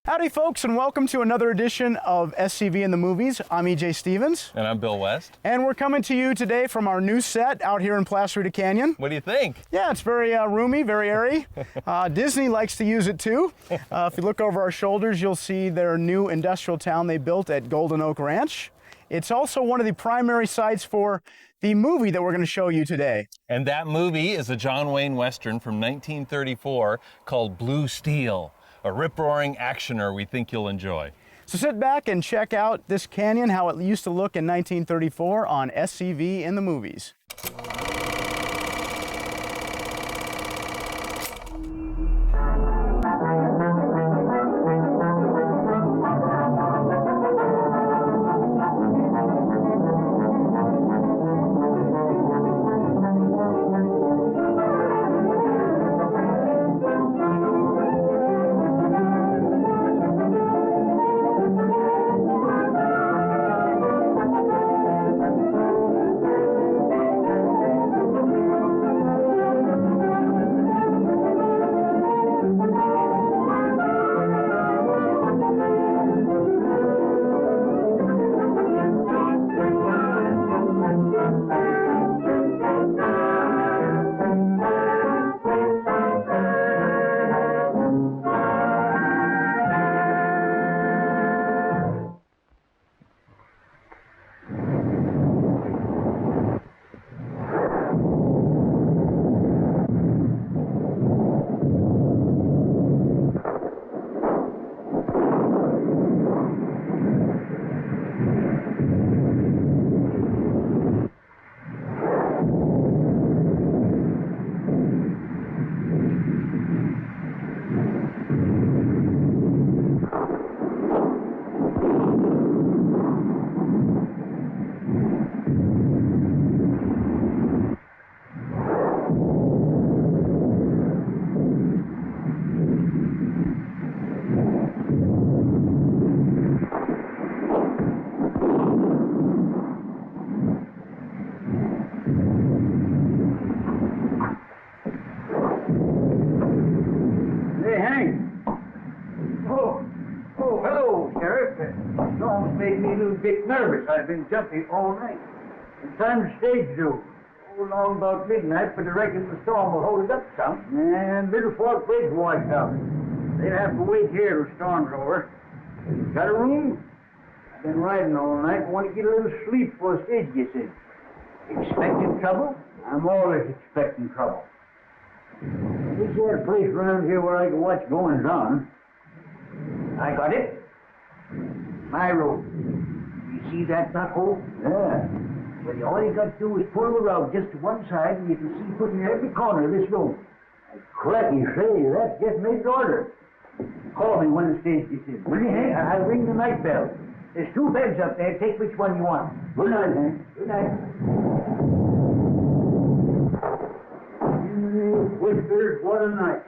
Howdy folks, and welcome to another edition of SCV In the Movies. I'm EJ Stevens. And I'm Bill West. And we're coming to you today from our new set out here in Placerita Canyon. What do you think? Yeah, it's very roomy, very airy. Disney likes to use it too. If you look over our shoulders, you'll see their new industrial town they built at Golden Oak Ranch. It's also one of the primary sites for the movie that we're going to show you today. And that movie is a John Wayne Western from 1934 called Blue Steel. A rip-roaring actioner we think you'll enjoy. So sit back and check out this canyon, how it used to look in 1934 on SCV In the Movies. Bit nervous. I've been jumpy all night. And time to stage due. Long about midnight, but I reckon the storm will hold it up some. And Little Fork Bridge washed out. They'll have to wait here till the storm's over. Got a room? I've been riding all night. Want to get a little sleep before the stage gets in. Expecting trouble? I'm always expecting trouble. Is there a place around here where I can watch goings on? I got it. My road. See that knot hole? Yeah. Well, all you got to do is pull the rug just to one side, and you can see put in every corner of this room. Cracky, say, that's just made to order. Call me when the stage gets in. Will you, Hank? I'll ring the night bell. There's 2 beds up there. Take which one you want. Good night, Hank. Good night. Whispers, what a night.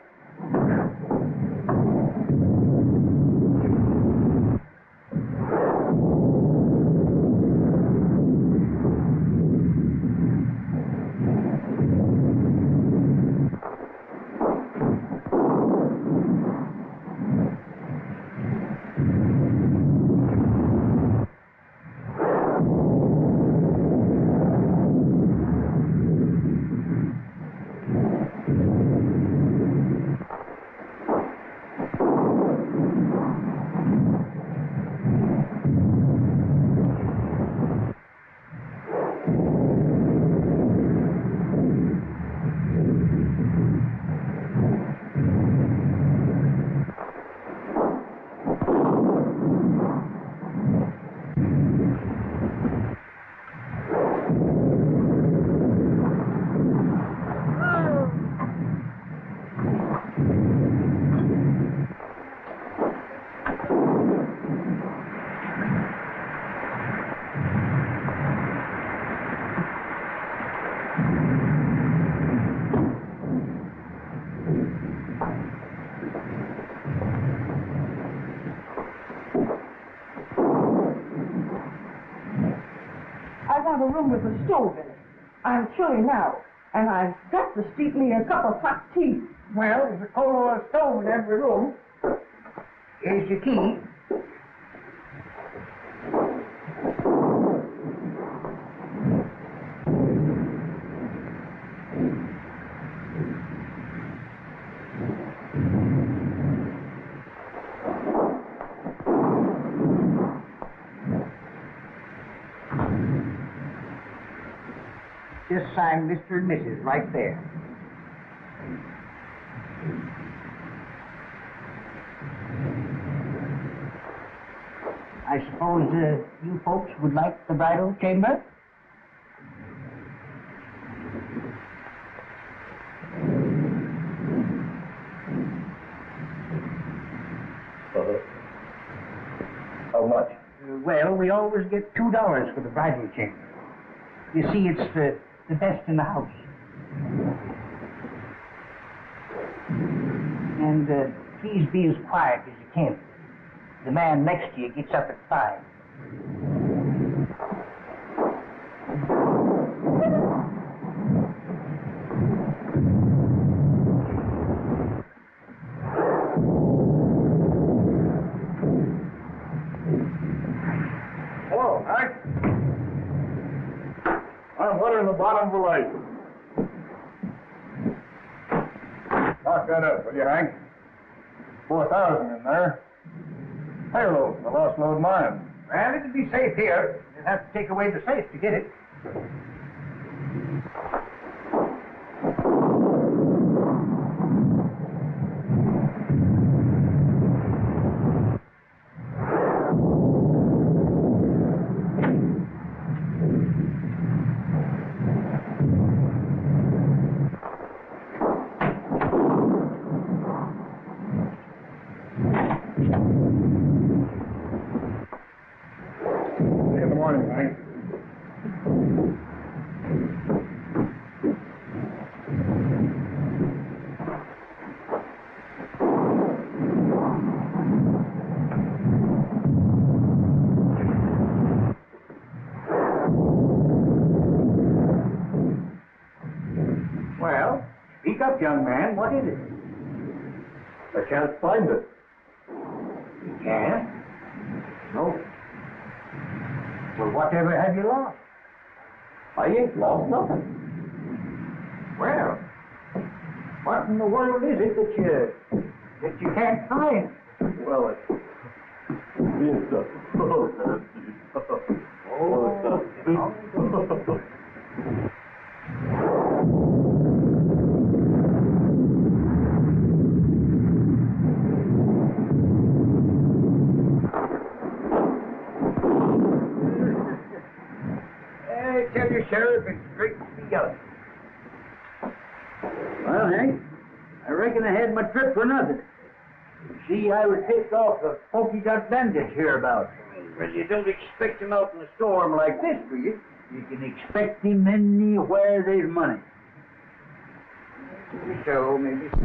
want a room with a stove in it. I'm chilly now, and I've got to steep me a cup of hot tea. Well, there's a coal oil stove in every room. Here's your key. Just sign Mr. and Mrs. right there. I suppose you folks would like the bridal chamber? How much? Well, we always get $2 for the bridal chamber. You see, it's the best in the house. And please be as quiet as you can. The man next to you gets up at 5. Hello, Hank. I'm watering the bottom of the lake. Knock that up, will you, Hank? 4,000 in there. Payload, the lost load mine. Well, it'll be safe here. You'll have to take away the safe to get it. See you in the morning, Hank. Well, speak up, young man. What is it? I can't find it. You can't? No. Well, whatever have you lost? I ain't lost nothing. Well, what in the world is it that you can't find? Well, it's the... I tell you, Sheriff, it's great to be young. Well, Hank, I reckon I had my trip for nothing. See, I was picked off the pokey dot bandits hereabouts. Well, you don't expect him out in a storm like this, do you? You can expect him anywhere there's money. Maybe so, maybe so.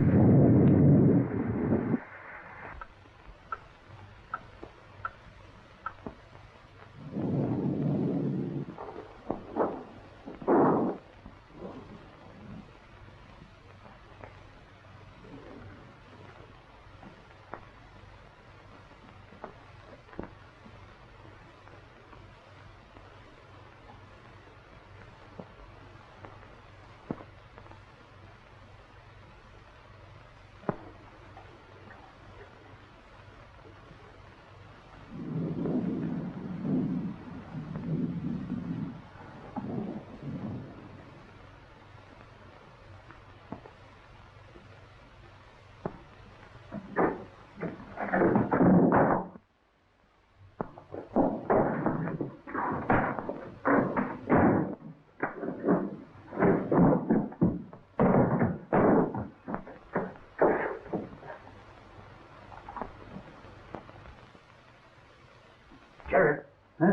Sheriff. Huh?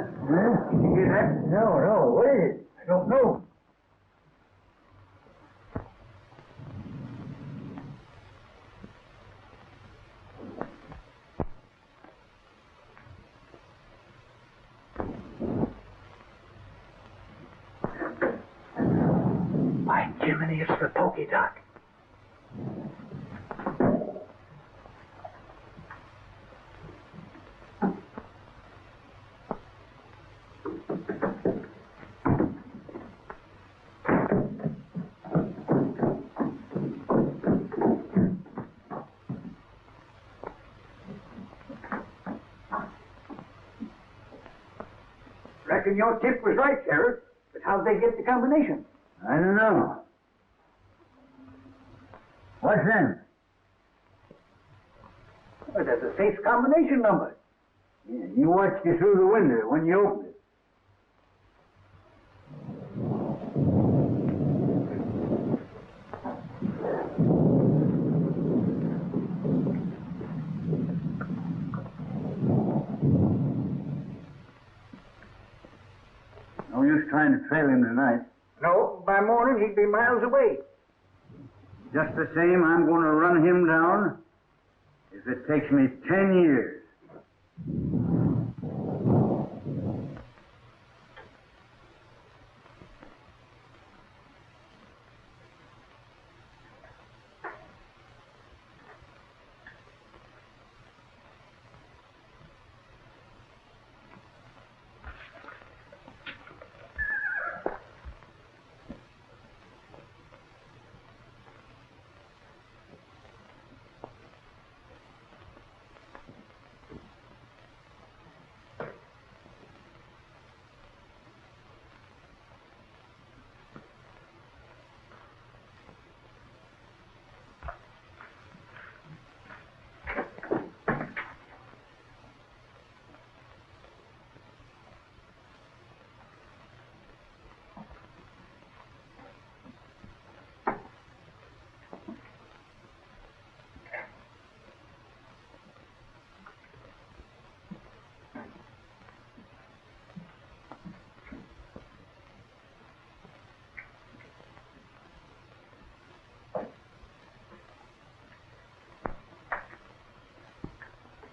Did you hear that? No. What is it? I don't know. By Jiminy, it's the pokey dot. reckon your tip was right, Sheriff. But how'd they get the combination? I don't know. What's them? Well, that's a safe combination number. Yeah, you watched you through the window when you opened it. No use trying to trail him tonight. No, by morning he'd be miles away. Just the same, I'm going to run him down if it takes me 10 years.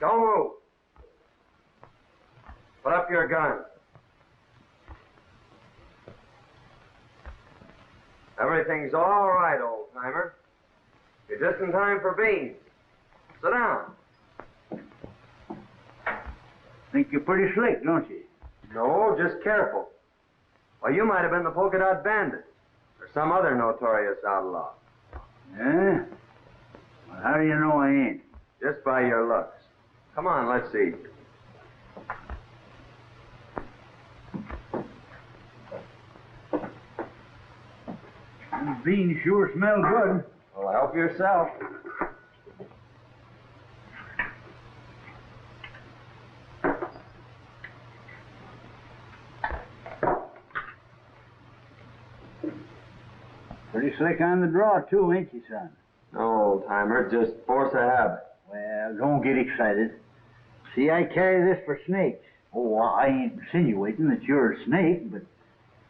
Don't move. Put up your gun. Everything's all right, old-timer. You're just in time for beans. Sit down. Think you're pretty slick, don't you? No, just careful. Well, you might have been the polka dot bandit or some other notorious outlaw. Yeah? Well, how do you know I ain't? Just by your looks. Come on, let's see. These beans sure smell good. Well, help yourself. Pretty slick on the draw, too, ain't you, son? No, old-timer, just force of habit. Well, don't get excited. See, I carry this for snakes. Oh, I ain't insinuating that you're a snake, but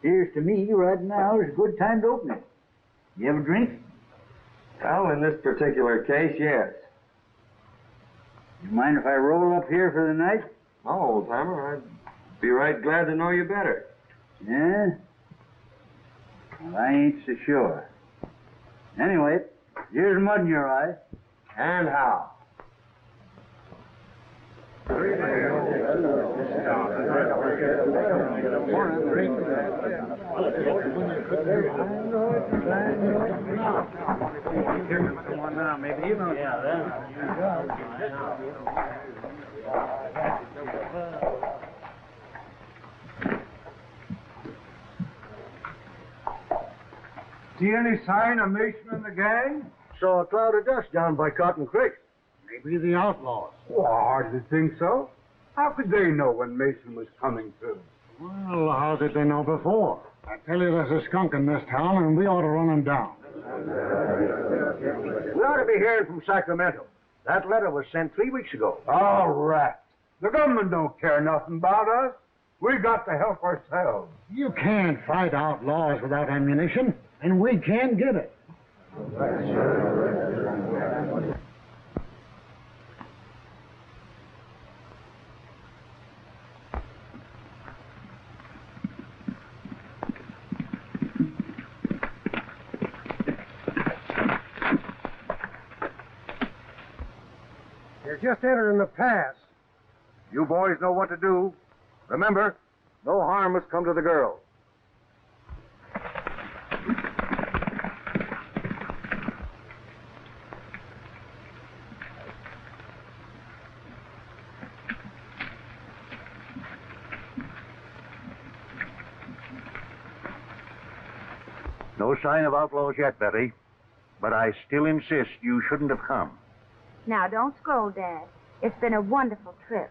here's to me right now is a good time to open it. You have a drink? Well, in this particular case, yes. You mind if I roll up here for the night? Oh, old-timer, I'd be right glad to know you better. Yeah? Well, I ain't so sure. Anyway, here's mud in your eye. And how? See any sign of Mason and the gang? Saw a cloud of dust down by Cotton Creek. Maybe the outlaws. Well, I hardly think so. How could they know when Mason was coming through? Well, how did they know before? I tell you, there's a skunk in this town, and we ought to run him down. We ought to be hearing from Sacramento. That letter was sent 3 weeks ago. All right. The government don't care nothing about us. We got to help ourselves. You can't fight outlaws without ammunition, and we can get it. You're just entering the pass. You boys know what to do. Remember, no harm must come to the girl. No sign of outlaws yet, Betty. But I still insist you shouldn't have come. Now, don't scold, Dad. It's been a wonderful trip.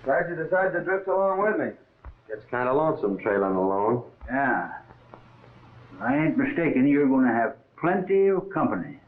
Glad you decided to drift along with me. Gets kind of lonesome trailing alone. Yeah. I ain't mistaken, you're going to have plenty of company.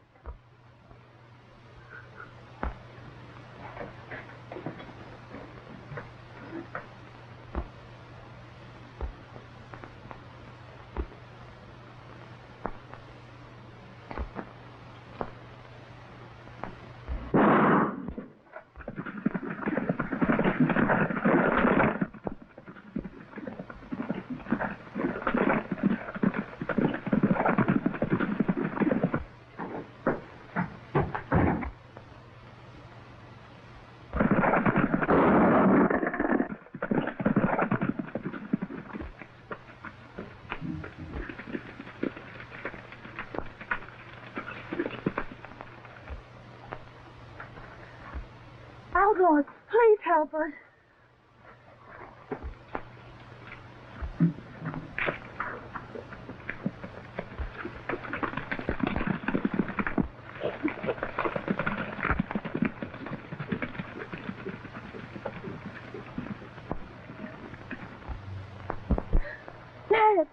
Outlaws, please help us. Dad.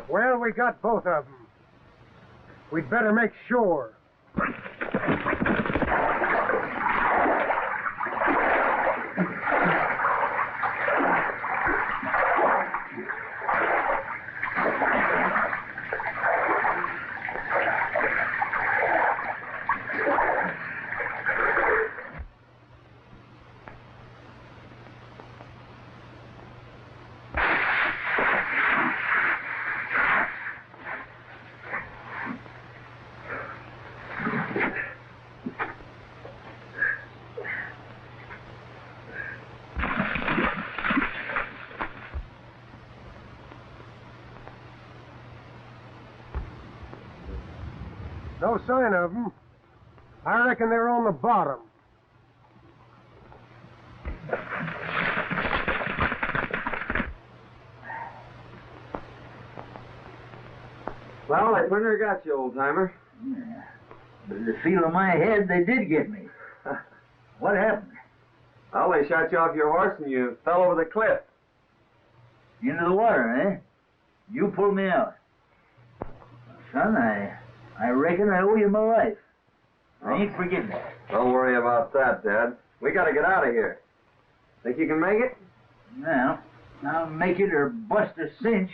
Well, we got both of them. We'd better make sure. no sign of them. I reckon they're on the bottom. Well, I pretty got you, old-timer. But the feel of my head, they did get me. What happened? Well, they shot you off your horse and you fell over the cliff. Into the water, eh? You pulled me out. Son, I reckon I owe you my life. I ain't forgetting it. Don't worry about that, Dad. We gotta get out of here. Think you can make it? Well, I'll make it or bust a cinch.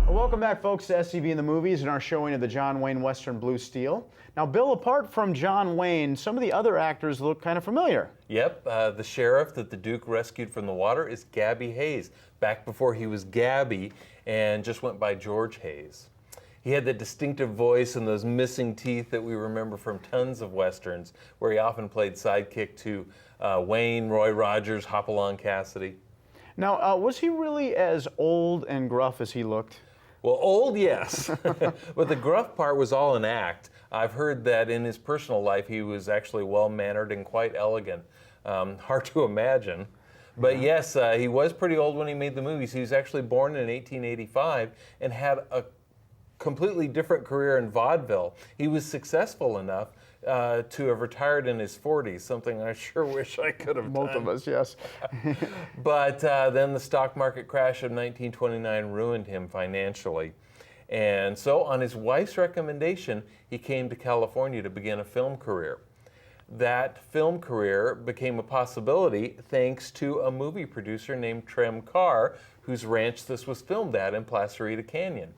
Well, welcome back, folks, to SCV In the Movies and our showing of the John Wayne Western Blue Steel. Now, Bill, apart from John Wayne, some of the other actors look kind of familiar. Yep, the sheriff that the Duke rescued from the water is Gabby Hayes, back before he was Gabby and just went by George Hayes. He had that distinctive voice and those missing teeth that we remember from tons of Westerns, where he often played sidekick to Wayne, Roy Rogers, Hopalong Cassidy. Now, was he really as old and gruff as he looked? Well, old, yes, but the gruff part was all an act. I've heard that in his personal life he was actually well-mannered and quite elegant. Hard to imagine. But yes, he was pretty old when he made the movies. He was actually born in 1885 and had a completely different career in vaudeville. He was successful enough to have retired in his 40s, something I sure wish I could have done. Both of us, yes. But then the stock market crash of 1929 ruined him financially. And so on his wife's recommendation, he came to California to begin a film career. That film career became a possibility thanks to a movie producer named Trem Carr, whose ranch this was filmed at in Placerita Canyon.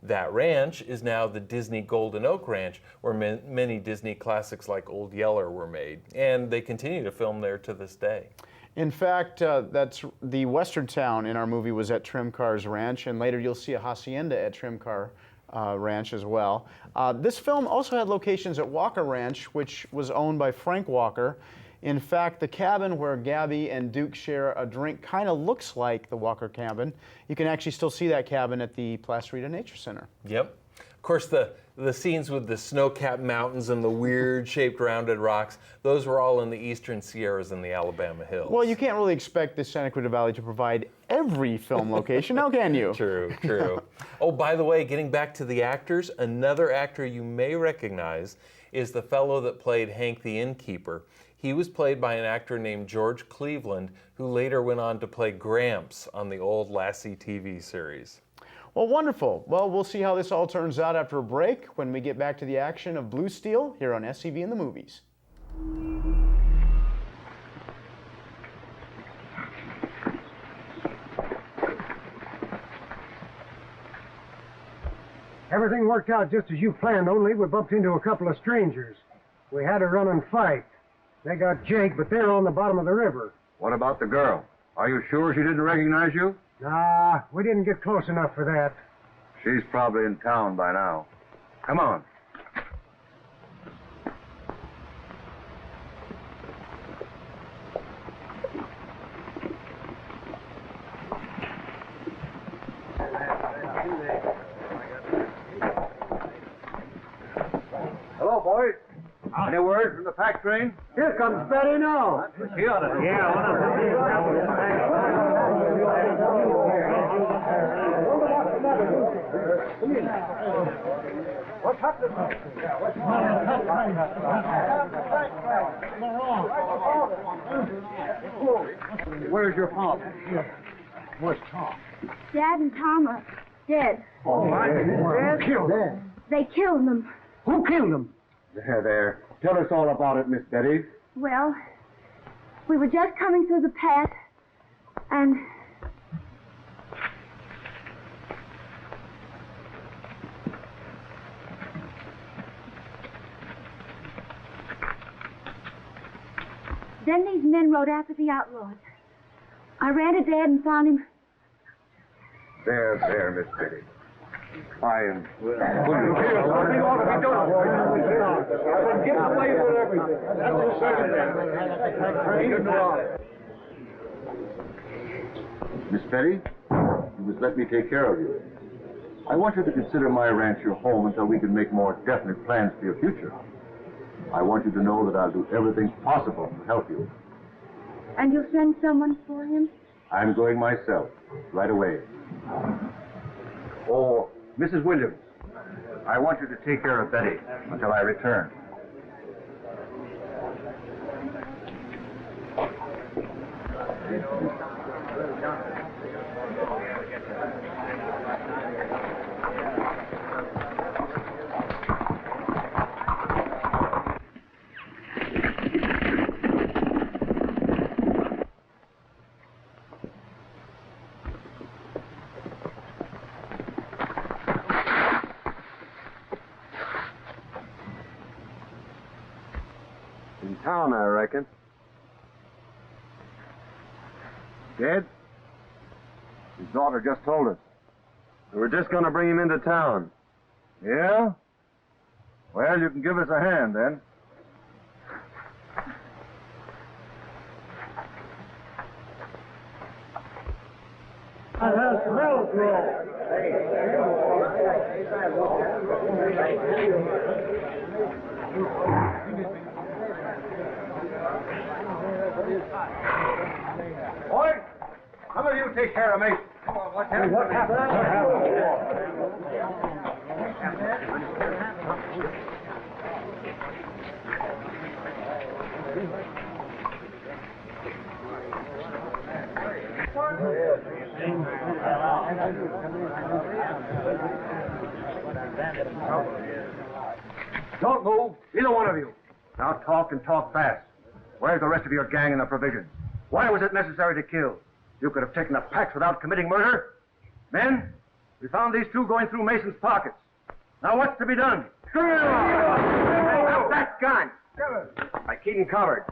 That ranch is now the Disney Golden Oak Ranch, where many Disney classics like Old Yeller were made, and they continue to film there to this day. In fact, that's the western town in our movie was at Trem Carr's ranch, and later you'll see a hacienda at Trem Carr Ranch as well. This film also had locations at Walker Ranch, which was owned by Frank Walker. In fact, the cabin where Gabby and Duke share a drink kind of looks like the Walker cabin. You can actually still see that cabin at the Placerita Nature Center. Yep. Of course, the scenes with the snow-capped mountains and the weird-shaped rounded rocks, those were all in the eastern Sierras and the Alabama hills. Well, you can't really expect the Santa Clarita Valley to provide every film location, now can you? True, true. Oh, by the way, getting back to the actors, another actor you may recognize is the fellow that played Hank the innkeeper. He was played by an actor named George Cleveland, who later went on to play Gramps on the old Lassie TV series. Well, wonderful. Well, we'll see how this all turns out after a break when we get back to the action of Blue Steel here on SCV In the Movies. Everything worked out just as you planned, only we bumped into a couple of strangers. We had a running fight. They got Jake, but they're on the bottom of the river. What about the girl? Are you sure she didn't recognize you? Nah, we didn't get close enough for that. She's probably in town by now. Come on. Hello, boys. Any word from the pack train? Here comes Betty now. She ought to. What's happening? Where's your father? Where's Tom? Dad and Tom are dead. Oh, Dad killed him. They killed them. Who killed him? There. Tell us all about it, Miss Betty. Well, we were just coming through the path, and then these men rode after the outlaws. I ran to Dad and found him. There, Miss Betty. I am. Get away with everything. That's Miss Betty? you must let me take care of you. I want you to consider my ranch your home until we can make more definite plans for your future. I want you to know that I'll do everything possible to help you. And you'll send someone for him? I'm going myself, right away. Oh, Mrs. Williams, I want you to take care of Betty until I return. In town, I reckon. Dead? His daughter just told us. We're just going to bring him into town. Yeah? Well, you can give us a hand, then. Boy, some of you take care of me. Come on, what happened? What Don't move, either one of you. Now talk and talk fast. Where's the rest of your gang and the provisions? Why was it necessary to kill? You could have taken the packs without committing murder. Men, we found these two going through Mason's pockets. Now what's to be done? Stop that gun! I keep him covered.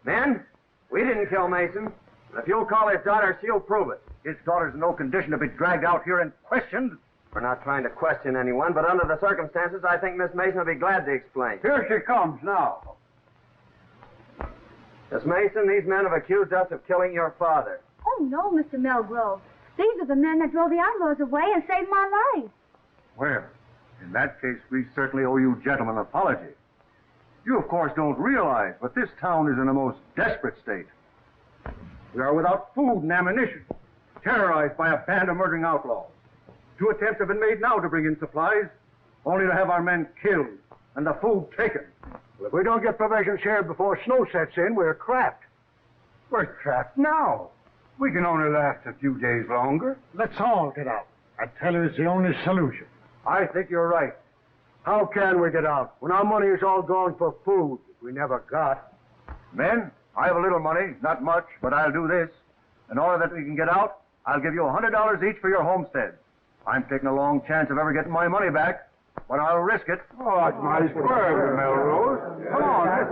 Men, we didn't kill Mason. If you'll call his daughter, she'll prove it. His daughter's in no condition to be dragged out here and questioned. We're not trying to question anyone, but under the circumstances, I think Miss Mason will be glad to explain. Here she comes now. Miss Mason, these men have accused us of killing your father. Oh, no, Mr. Melgrove. These are the men that drove the outlaws away and saved my life. Well, in that case, we certainly owe you gentlemen an apology. You, of course, don't realize, but this town is in a most desperate state. We are without food and ammunition, terrorized by a band of murdering outlaws. 2 attempts have been made now to bring in supplies, only to have our men killed and the food taken. Well, if we don't get provisions here before snow sets in, we're trapped. We're trapped now. We can only last a few days longer. Let's all get out. I tell you, it's the only solution. I think you're right. How can we get out when our money is all gone for food that we never got? Men, I have a little money, not much, but I'll do this. In order that we can get out, I'll give you $100 each for your homestead. I'm taking a long chance of ever getting my money back, but I'll risk it. Oh, it's nice word, Melrose. Come on, let's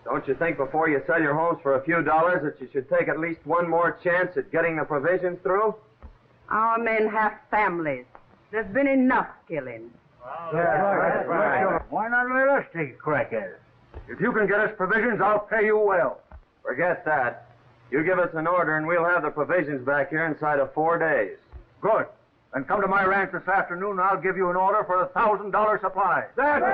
Don't you think before you sell your homes for a few dollars that you should take at least one more chance at getting the provisions through? Our men have families. There's been enough killing. That's right. Why not let us take a crack at it? If you can get us provisions, I'll pay you well. Forget that. You give us an order and we'll have the provisions back here inside of 4 days. Good. Then come to my ranch this afternoon and I'll give you an order for a $1,000 supply. That's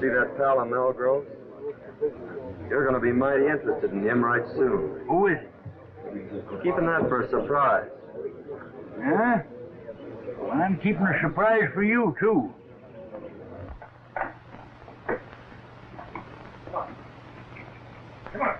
See that pal of Melgrove's? You're going to be mighty interested in him right soon. Who is it? Keeping that for a surprise. Yeah? Well, I'm keeping a surprise for you, too. Come on.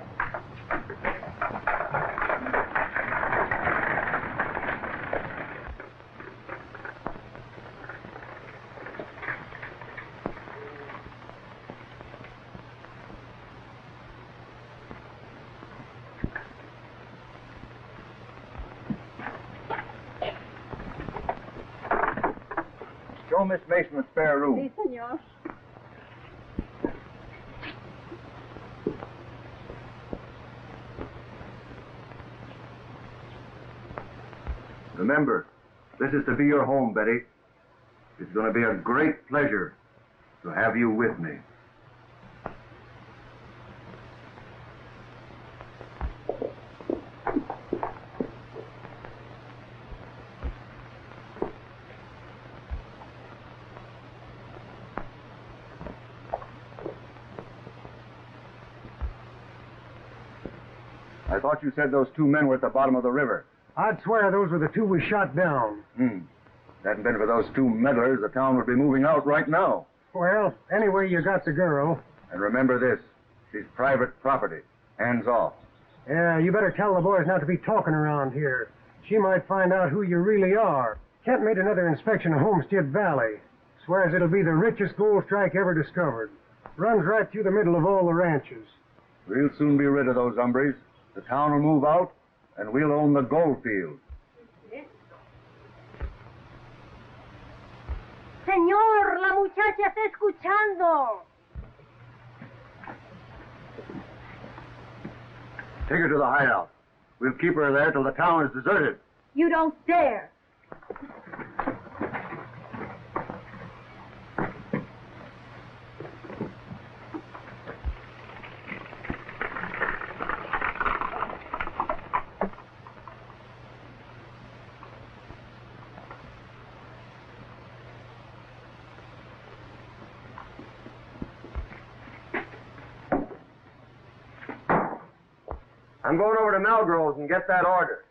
Show Miss Mason a spare room. Si, senor. Remember, this is to be your home, Betty. It's going to be a great pleasure to have you with me. I thought you said those two men were at the bottom of the river. I'd swear those were the two we shot down. If it hadn't been for those two meddlers, the town would be moving out right now. Well, anyway, you got the girl. And remember this, she's private property. Hands off. Yeah, you better tell the boys not to be talking around here. She might find out who you really are. Kent made another inspection of Homestead Valley. Swears it'll be the richest gold strike ever discovered. Runs right through the middle of all the ranches. We'll soon be rid of those hombres. The town will move out, and we'll own the gold field. Señor, la muchacha está escuchando. Take her to the hideout. We'll keep her there till the town is deserted. You don't dare. I'm going over to Melgrove's and get that order.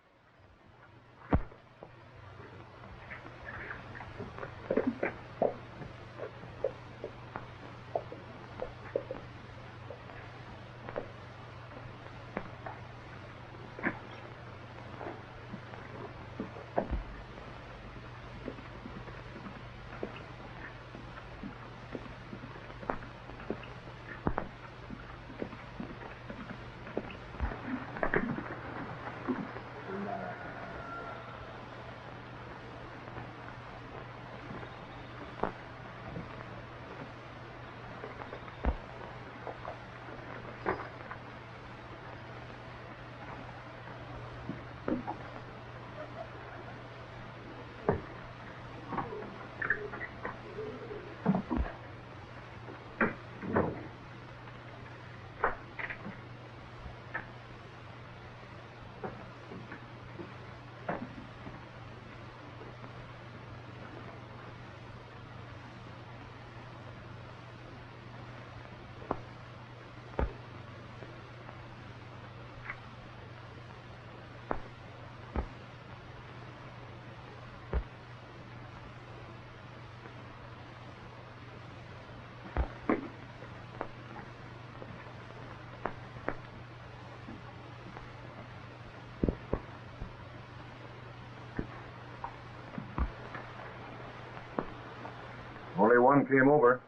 Only one came over.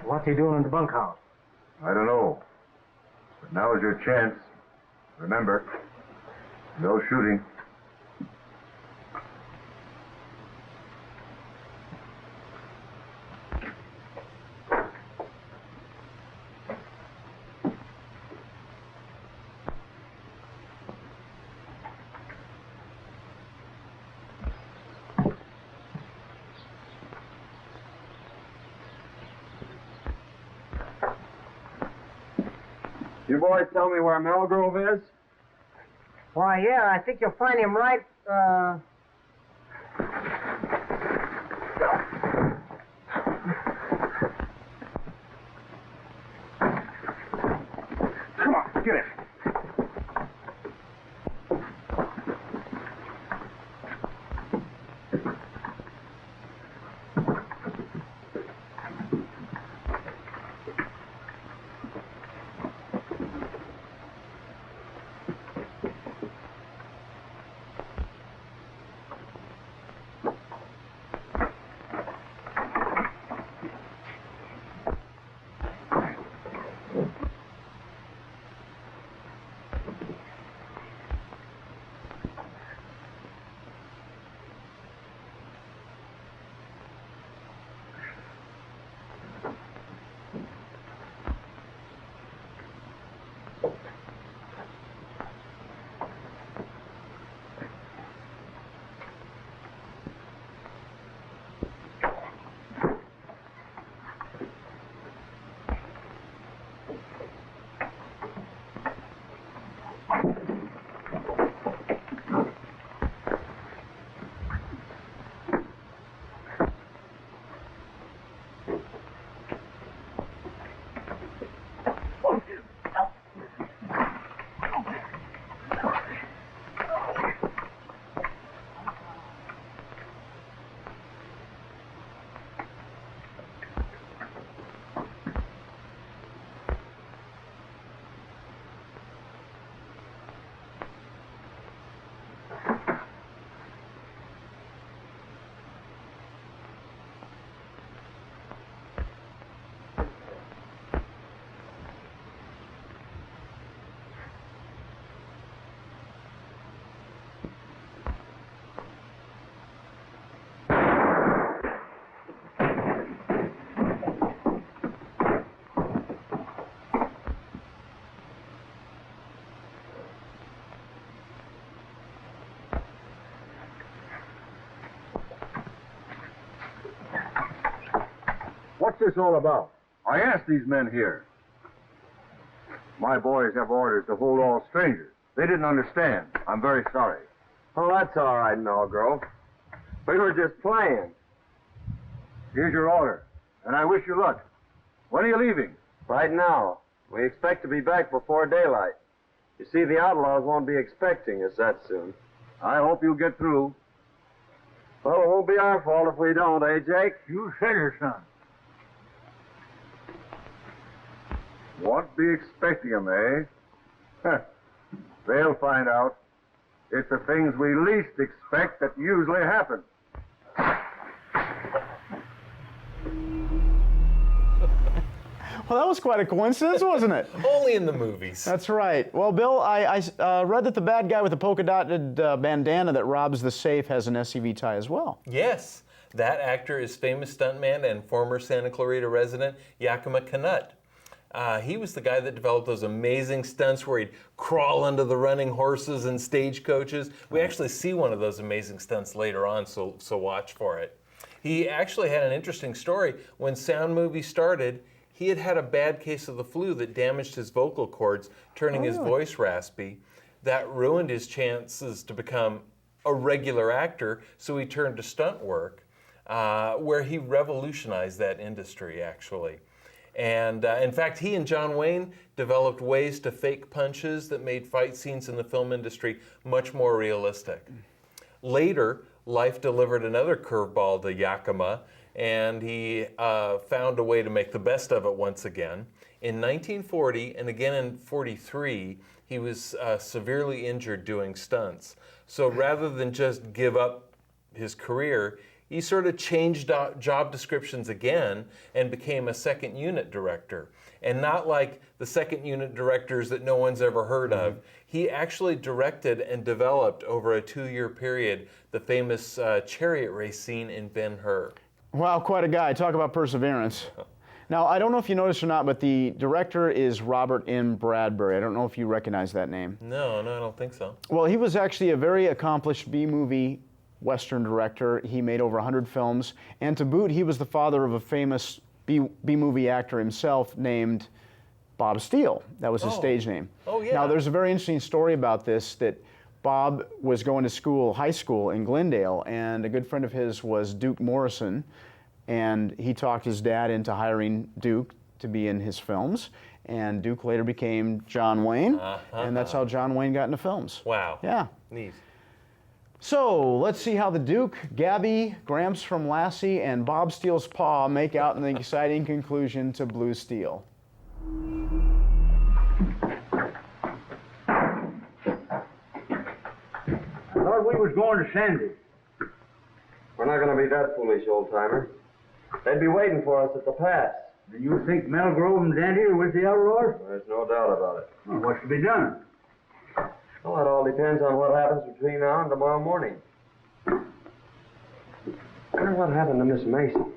What's he doing in the bunkhouse? I don't know. But now's your chance. Remember, no shooting. You boys tell me where Melgrove is? Why, yeah, I think you'll find him right, Come on, get it. What's this all about? I asked these men here. My boys have orders to hold all strangers. They didn't understand. I'm very sorry. Oh, that's all right, Melgrove. We were just playing. Here's your order, and I wish you luck. When are you leaving? Right now. We expect to be back before daylight. You see, the outlaws won't be expecting us that soon. I hope you get through. Well, it won't be our fault if we don't, eh, Jake? You said it, son. Won't be expecting them, eh? Huh. They'll find out. It's the things we least expect that usually happen. Well, that was quite a coincidence, wasn't it? Only in the movies. That's right. Well, Bill, I read that the bad guy with the polka-dotted bandana that robs the safe has an SCV tie as well. Yes, that actor is famous stuntman and former Santa Clarita resident Yakima Canutt. He was the guy that developed those amazing stunts where he'd crawl under the running horses and stagecoaches. We actually see one of those amazing stunts later on, so watch for it. He actually had an interesting story. When sound movies started, he had a bad case of the flu that damaged his vocal cords, turning his voice raspy. That ruined his chances to become a regular actor, so he turned to stunt work, where he revolutionized that industry, actually. And in fact, he and John Wayne developed ways to fake punches that made fight scenes in the film industry much more realistic. Later, life delivered another curveball to Yakima, and he found a way to make the best of it once again. In 1940 and again in 43, he was severely injured doing stunts. So rather than just give up his career, he sort of changed job descriptions again and became a second unit director. And not like the second unit directors that no one's ever heard of. He actually directed and developed over a 2-year period the famous chariot race scene in Ben-Hur. Wow, quite a guy. Talk about perseverance. Now, I don't know if you noticed or not, but the director is Robert M. Bradbury. I don't know if you recognize that name. No, I don't think so. Well, he was actually a very accomplished B-movie Western director. He made over 100 films. And to boot, he was the father of a famous B-movie actor himself named Bob Steele. That was his stage name. Oh, yeah. Now, there's a very interesting story about this, that Bob was going to school, high school in Glendale, and a good friend of his was Duke Morrison, and he talked his dad into hiring Duke to be in his films, and Duke later became John Wayne, and that's how John Wayne got into films. Wow. Yeah. Neat. So let's see how the Duke, Gabby, Gramps from Lassie, and Bob Steele's Pa make out in the exciting conclusion to Blue Steel. I thought we was going to Sandy. We're not going to be that foolish, old-timer. They'd be waiting for us at the pass. Do you think Melgrove and Dandy are with the outlaws? There's no doubt about it. Well, what's to be done? Well, it all depends on what happens between now and tomorrow morning. I wonder what happened to Miss Mason.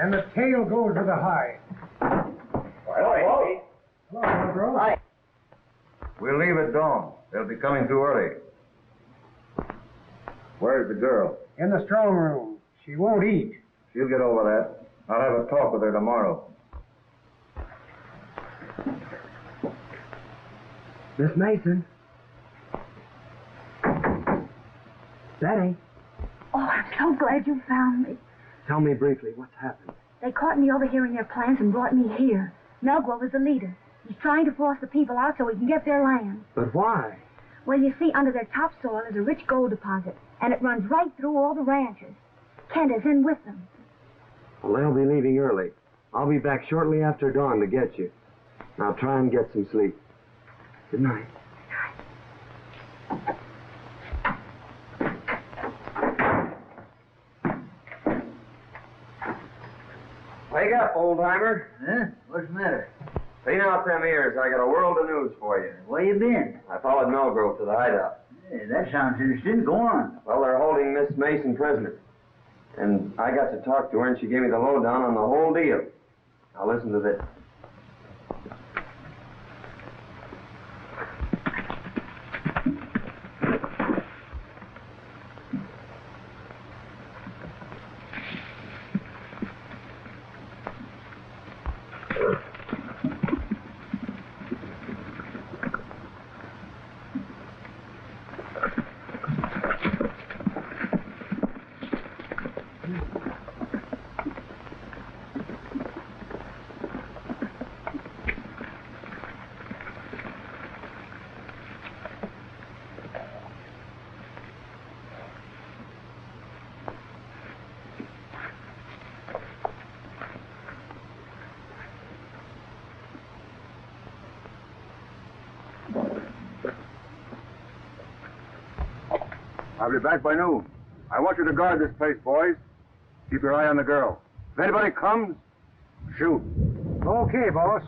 And the tail goes with the hide. Hello, Hello, bro. Hi. We'll leave at dawn. They'll be coming too early. Where's the girl? In the strong room. She won't eat. She'll get over that. I'll have a talk with her tomorrow. Miss Mason. Betty, Oh, I'm so glad you found me. tell me briefly what's happened. They caught me overhearing their plans and brought me here. Melgrove is the leader. He's trying to force the people out so he can get their land. But why? Well, you see, under their topsoil is a rich gold deposit, and it runs right through all the ranches. Kent is in with them. Well, they'll be leaving early. I'll be back shortly after dawn to get you. Now try and get some sleep. Good night. Wake up, old-timer. Huh? What's the matter? Clean out them ears. I got a world of news for you. Where you been? I followed Melgrove to the hideout. Hey, that sounds interesting. Go on. Well, they're holding Miss Mason prisoner. And I got to talk to her, and she gave me the lowdown on the whole deal. Now listen to this. I'll be back by noon. I want you to guard this place, boys. Keep your eye on the girl. If anybody comes, shoot. Okay, boss.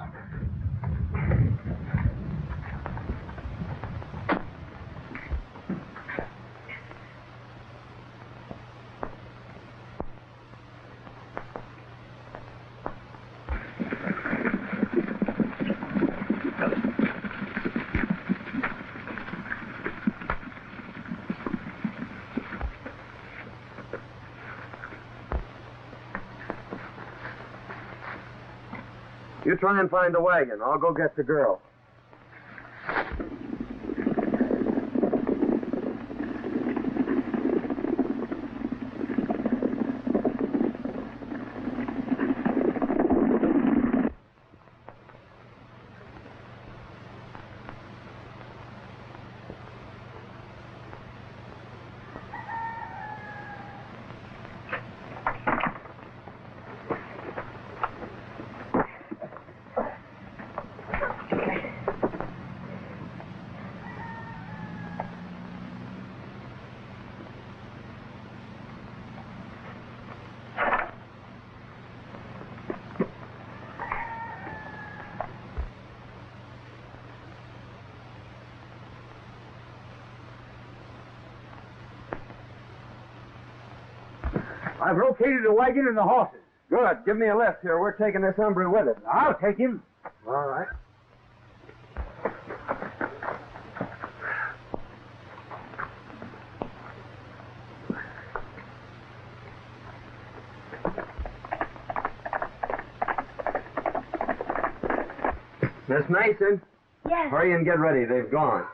You try and find the wagon. I'll go get the girl. I've located the wagon and the horses. Good. Give me a lift here. We're taking this hombre with us. I'll take him. All right. Miss Mason, Yes. hurry and get ready. They've gone.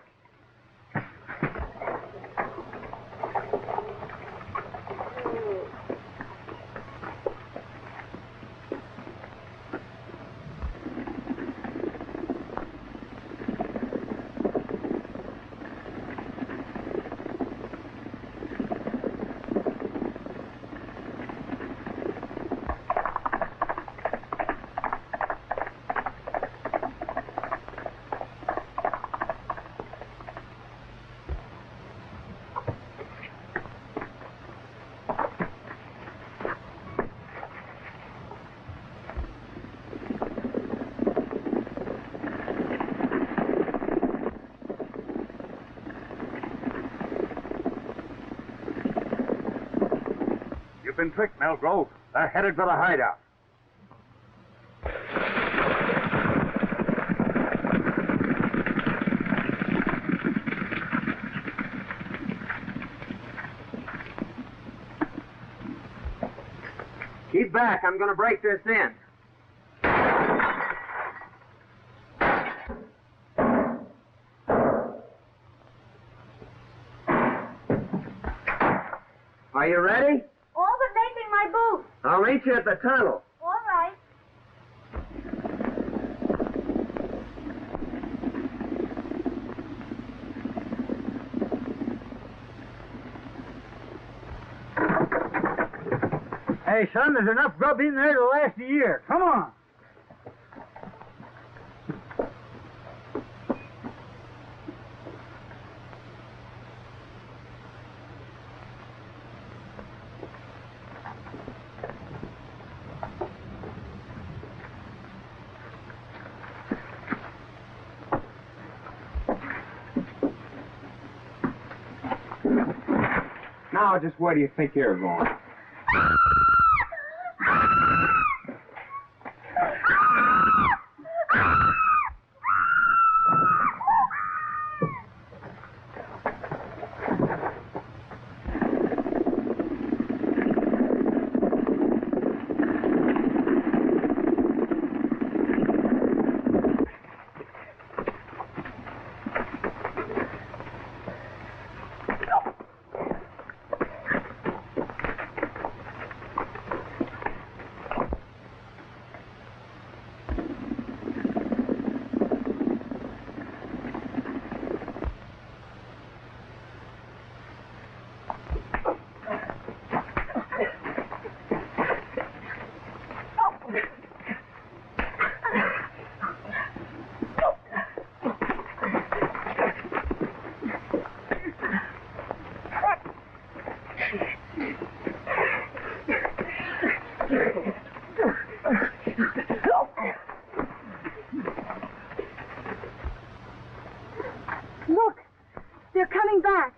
You've been tricked, Melgrove. They're headed for the hideout. Keep back. I'm going to break this in. Are you ready? All but making my boots. I'll meet you at the tunnel. All right. Hey, son, there's enough grub in there to last a year. Come on. Now, just where do you think you're going? Look, they're coming back.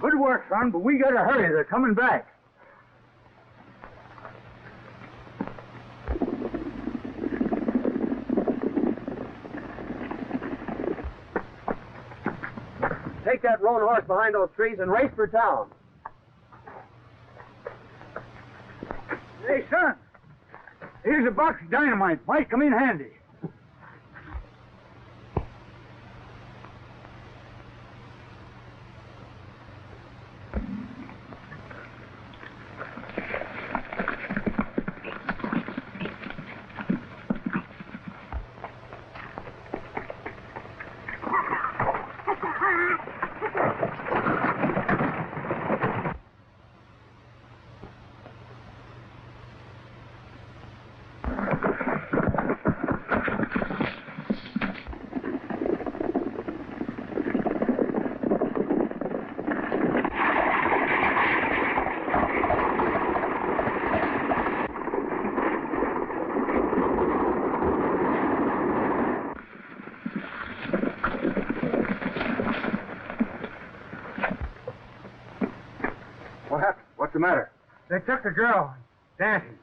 Good work, son, but we gotta hurry. They're coming back. Take that roan horse behind those trees and race for town. Hey, son, here's a box of dynamite. Might come in handy. What happened? What's the matter? They took the girl dancing.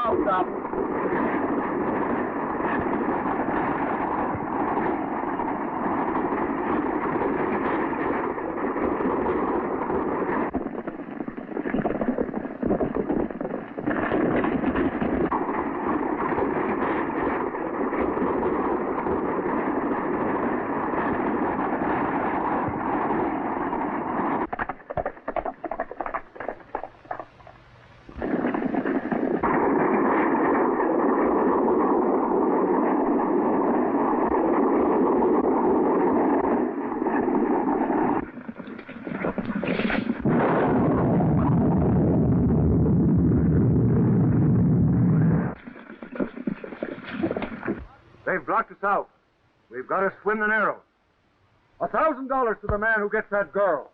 I'll stop. They've blocked us out. We've got to swim the Narrows. $1,000 to the man who gets that girl.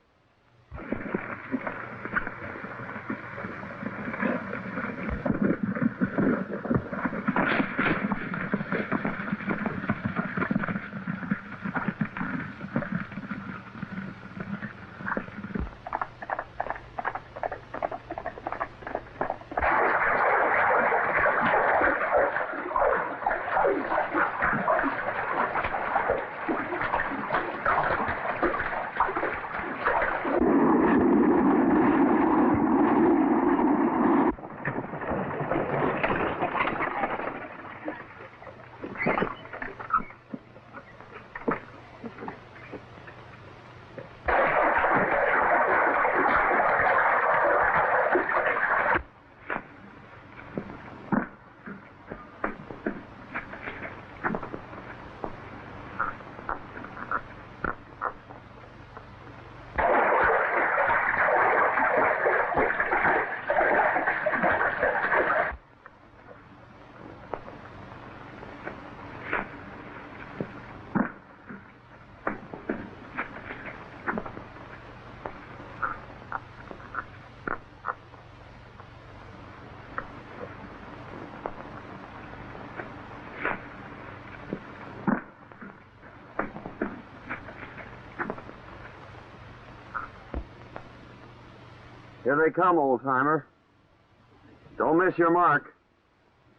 Here they come, old-timer. Don't miss your mark.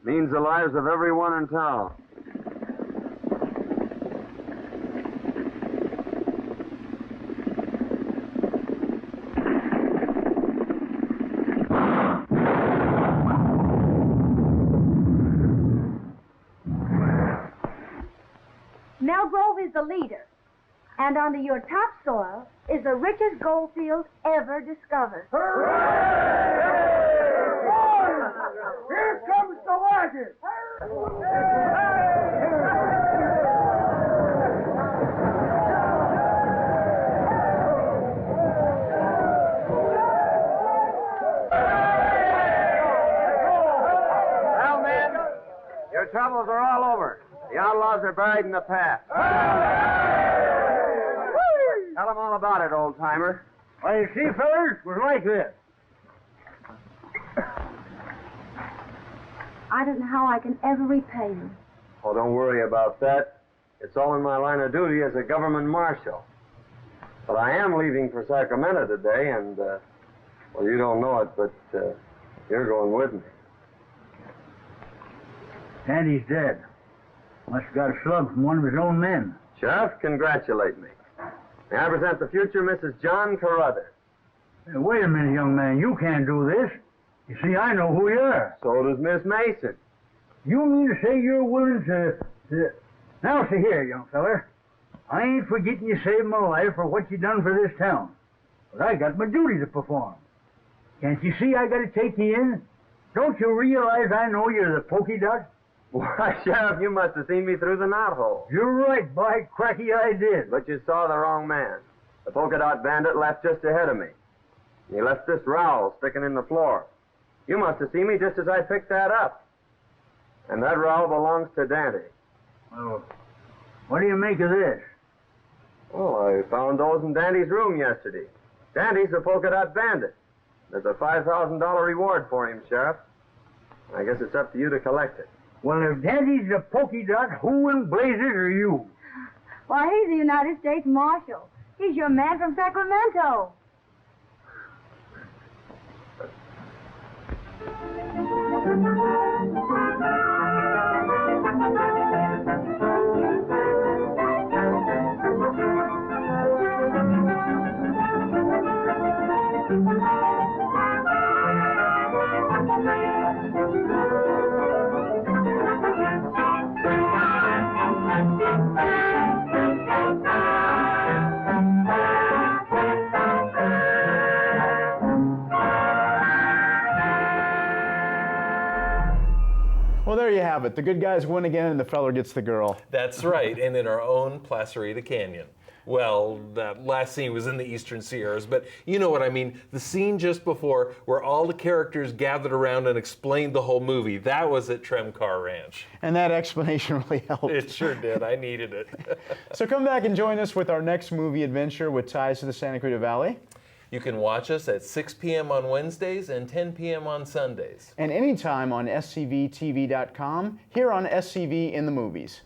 Means the lives of everyone in town. Melgrove is the leader, and under your topsoil is the richest gold field ever discovered. Here comes the wagon! Well, men, your troubles are all over. The outlaws are buried in the past. Tell them all about it, old-timer. Well, you see, fellas, it was like this. I don't know how I can ever repay you. Oh, don't worry about that. It's all in my line of duty as a government marshal. But I am leaving for Sacramento today, and, well, you don't know it, but you're going with me. Sandy's dead. Must have got a slug from one of his own men. Sheriff, congratulate me. May I present the future Mrs. John Carutter. Hey, wait a minute, young man. You can't do this. You see, I know who you are. So does Miss Mason. You mean to say you're willing to... Now, see here, young feller. I ain't forgetting you saved my life for what you done for this town. But I got my duty to perform. Can't you see I got to take you in? Don't you realize I know you're the pokey dot? Why, Sheriff, you must have seen me through the knothole. You're right, by cracky, I did. But you saw the wrong man. The polka dot bandit left just ahead of me. He left this rowel sticking in the floor. You must have seen me just as I picked that up. And that rowel belongs to Dante. Well, what do you make of this? Well, I found those in Dante's room yesterday. Dante's the polka dot bandit. There's a $5,000 reward for him, Sheriff. I guess it's up to you to collect it. Well, if Daddy's a pokey dot, who in blazes are you? Why, he's the United States Marshal. He's your man from Sacramento. Well, there you have it. The good guys win again and the feller gets the girl. That's right, and in our own Placerita Canyon. Well, that last scene was in the Eastern Sierras, but you know what I mean. The scene just before, where all the characters gathered around and explained the whole movie, that was at Trem Carr Ranch. And that explanation really helped. It sure did. I needed it. So come back and join us with our next movie adventure with ties to the Santa Clarita Valley. You can watch us at 6 p.m. on Wednesdays and 10 p.m. on Sundays. And anytime on scvtv.com, here on SCV In the Movies.